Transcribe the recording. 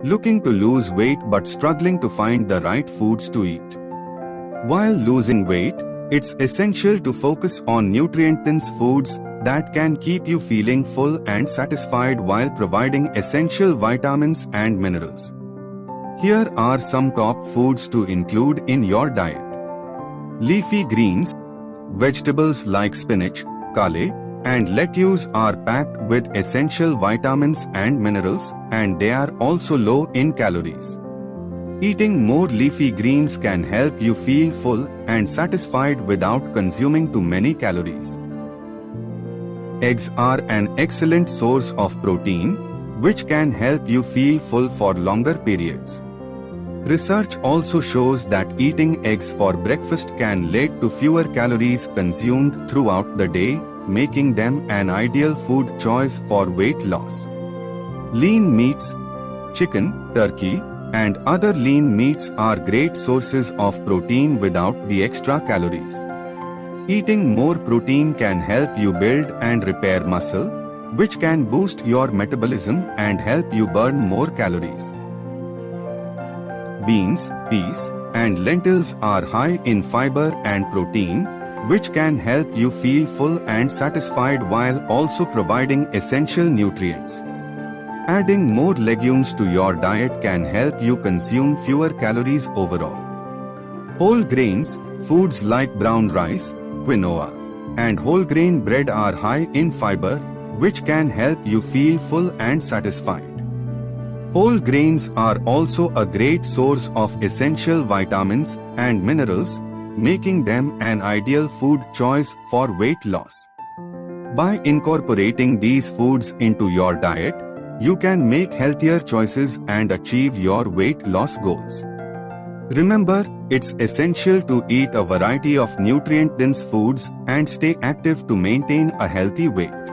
Looking to lose weight but struggling to find the right foods to eat. While losing weight, it's essential to focus on nutrient-dense foods that can keep you feeling full and satisfied while providing essential vitamins and minerals. Here are some top foods to include in your diet. Leafy greens. Vegetables like spinach, kale, and lettuce are packed with essential vitamins and minerals, and they are also low in calories. Eating more leafy greens can help you feel full and satisfied without consuming too many calories. Eggs are an excellent source of protein, which can help you feel full for longer periods. Research also shows that eating eggs for breakfast can lead to fewer calories consumed throughout the day, making them an ideal food choice for weight loss. Lean meats. Chicken, turkey, and other lean meats are great sources of protein without the extra calories. Eating more protein can help you build and repair muscle, which can boost your metabolism and help you burn more calories. Beans, peas, and lentils are high in fiber and protein, which can help you feel full and satisfied while also providing essential nutrients. Adding more legumes to your diet can help you consume fewer calories overall. Whole grains, foods like brown rice, quinoa, and whole grain bread are high in fiber, which can help you feel full and satisfied. Whole grains are also a great source of essential vitamins and minerals, making them an ideal food choice for weight loss. By incorporating these foods into your diet, you can make healthier choices and achieve your weight loss goals. Remember, it's essential to eat a variety of nutrient-dense foods and stay active to maintain a healthy weight.